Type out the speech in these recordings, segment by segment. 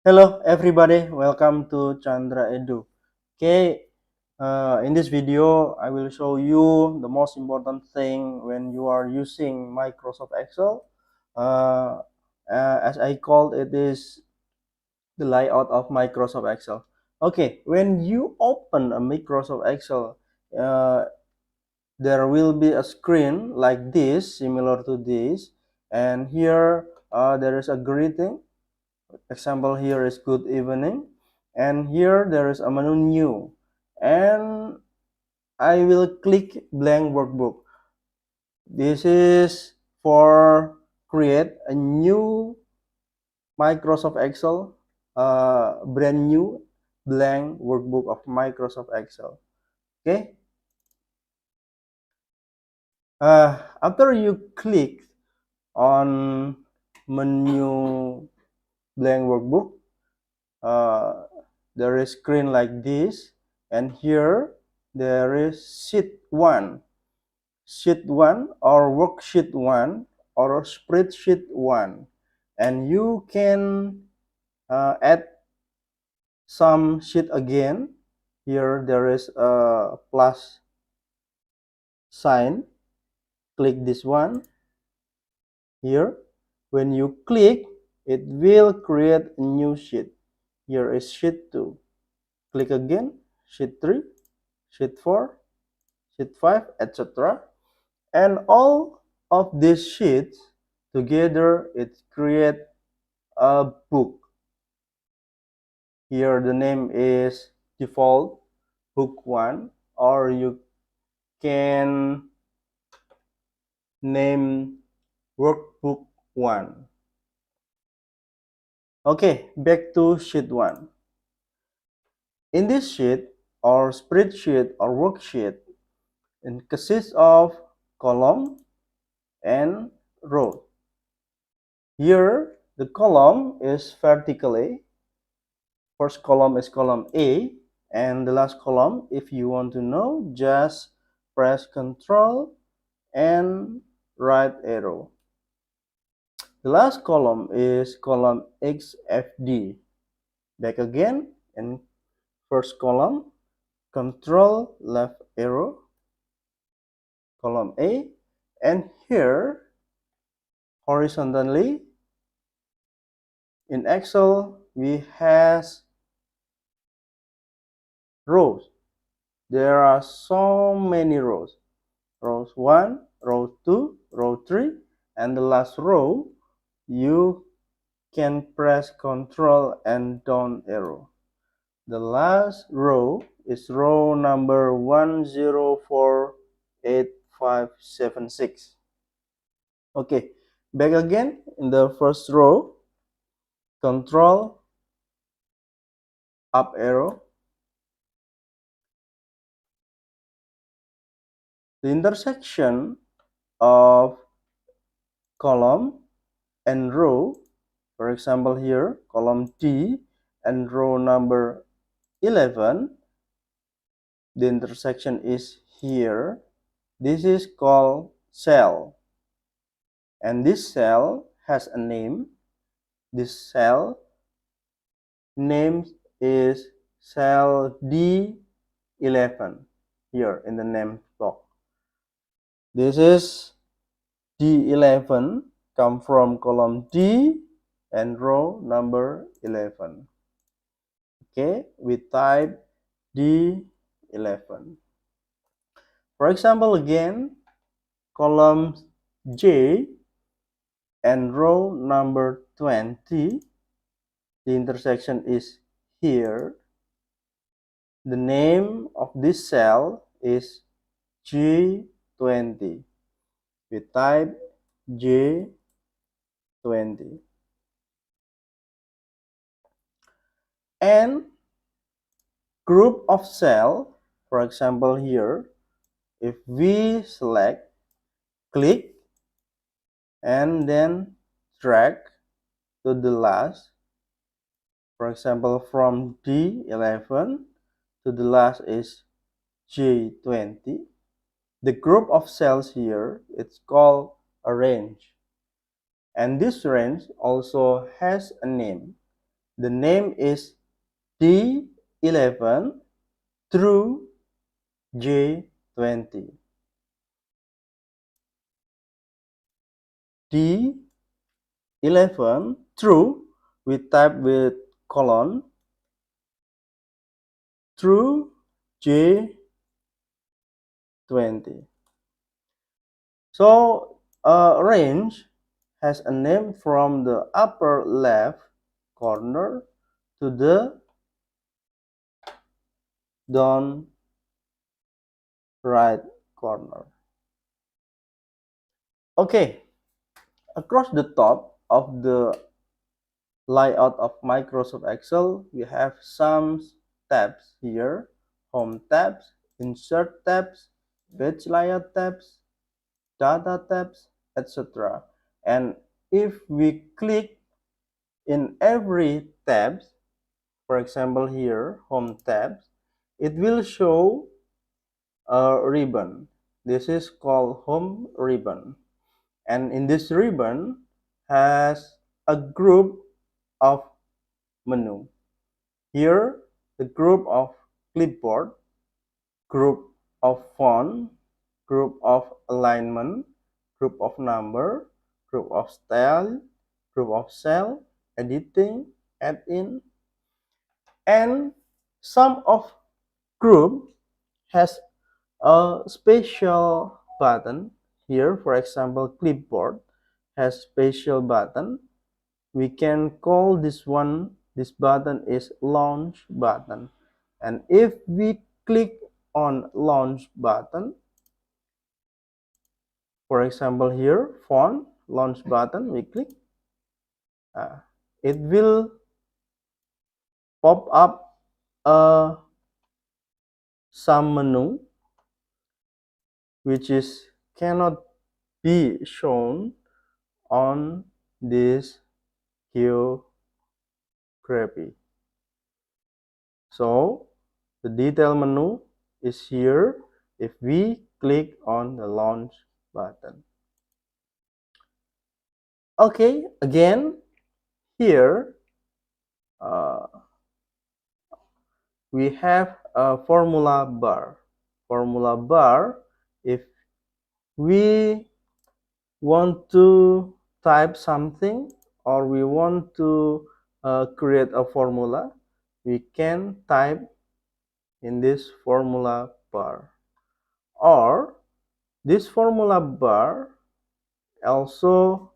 Hello everybody, welcome to Chandra Edu. Okay, in this video I will show you the most important thing when you are using Microsoft Excel. Uh, as I called it is the layout of Microsoft Excel. Okay, when you open a Microsoft Excel, uh, there will be a screen like this, similar to this, and here there is a greeting. Example here is good evening, and here there is a menu new, and I will click blank workbook. This is for create a new Microsoft Excel, brand new blank workbook of Microsoft Excel. Okay, after you click on menu blank workbook, uh, there is screen like this, and here there is sheet 1 or worksheet 1 or spreadsheet 1, and you can add some sheet again. Here there is a plus sign, click this one here. When you click, it will create a new sheet. Here is sheet 2, click again, sheet 3, sheet 4, sheet 5, etc. And all of these sheets together it create a book. Here the name is default book 1, or you can name workbook 1. Okay, back to sheet 1. In this sheet or spreadsheet or worksheet, it consists of column and row. Here the column is vertically. First column is column A, and the last column, if you want to know, just press Ctrl and right arrow. The last column is column XFD. Back again, and first column, Ctrl left arrow, column A, and here horizontally in Excel we has rows. There are so many rows. Rows 1, row 2, row 3, and the last row you can press Ctrl and down arrow. The last row is row number 1048576. Okay, back again in the first row, Ctrl up arrow. The intersection of column and row, for example here column D and row number 11, the intersection is here. This is called cell, and this cell has a name. This cell name is cell D11 here in the name block. This is D11 come from column D and row number 11. Okay, we type D11. For example, again, column J and row number 20, the intersection is here. The name of this cell is G20. We type J20. And group of cell, for example here, if we select, click, and then drag to the last, for example from D11 to the last is J20, the group of cells here, it's called a range. And this range also has a name. The name is D11 through J20. D11 through, we type with colon, through J20. So range has a name from the upper left corner to the down right corner. Okay, across the top of the layout of Microsoft Excel, we have some tabs here: home tabs, insert tabs, page layout tabs, data tabs, etc. And if we click in every tab, for example here, home tabs, it will show a ribbon. This is called home ribbon. And in this ribbon has a group of menu. Here, the group of clipboard, group of font, group of alignment, group of number, group of style, group of cell, editing, add in, and some of group has a special button. Here, for example, clipboard has special button. We can call this button is launch button. And if we click on launch button, for example here, font launch button, we click, it will pop up some menu which is cannot be shown on this geography. So the detail menu is here if we click on the launch button. Okay, again here we have a formula bar. Formula bar, if we want to type something or we want to create a formula, we can type in this formula bar. Or this formula bar also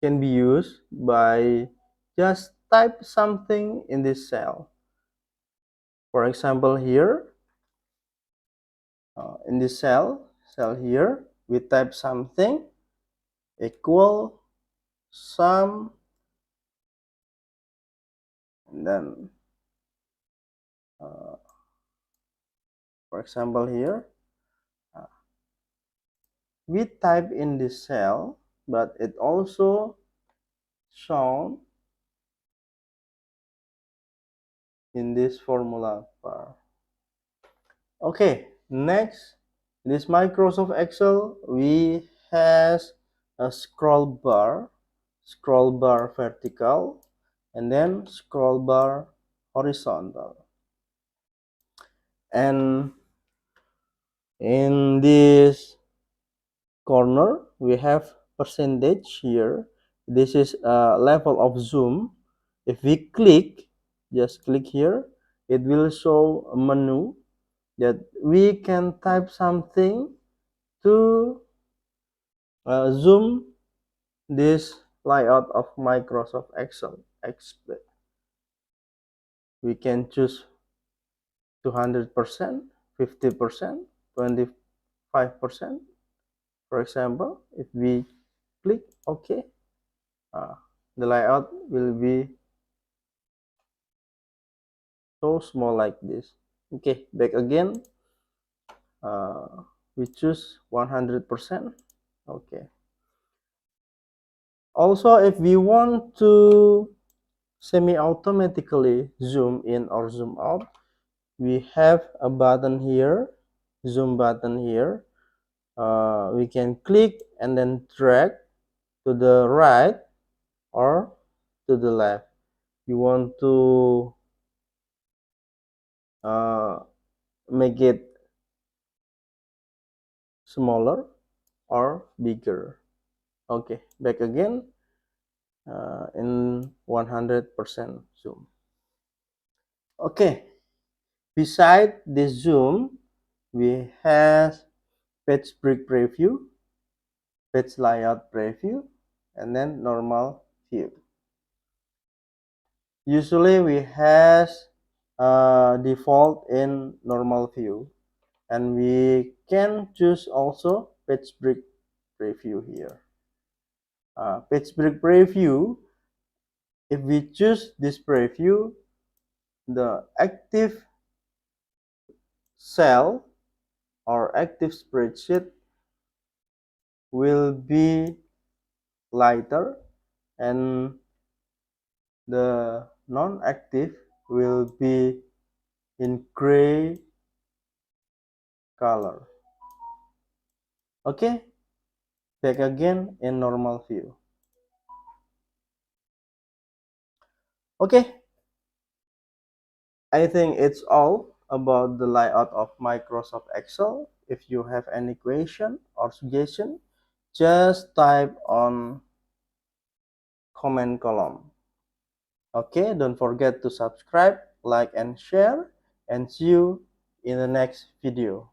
can be used by just type something in this cell. For example here, in this cell here, we type something equal sum, and then for example here, we type in this cell, but it also shown in this formula bar. Okay, next, in this Microsoft Excel, we has a scroll bar vertical, and then scroll bar horizontal. And in this corner, we have percentage here. This is a level of zoom. If we click, just click here, it will show a menu that we can type something to zoom this layout of Microsoft Excel. We can choose 200%, 50%, 25%. For example, if we click OK, the layout will be so small like this. Okay, back again. We choose 100%. Okay. Also, if we want to semi-automatically zoom in or zoom out, we have a button here, zoom button here. We can click and then drag to the right or to the left. You want to make it smaller or bigger. Okay, back again in 100% zoom. Okay, beside this zoom, we have page break preview, page layout preview, and then normal view. Usually we have default in normal view, and we can choose also page break preview here. Page break preview, if we choose this preview, the active cell or active spreadsheet will be lighter, and the non-active will be in gray color. Okay, back again in normal view. Okay, I think it's all about the layout of Microsoft Excel. If you have any question or suggestion, just type on comment column. Okay, don't forget to subscribe, like, and share, and see you in the next video.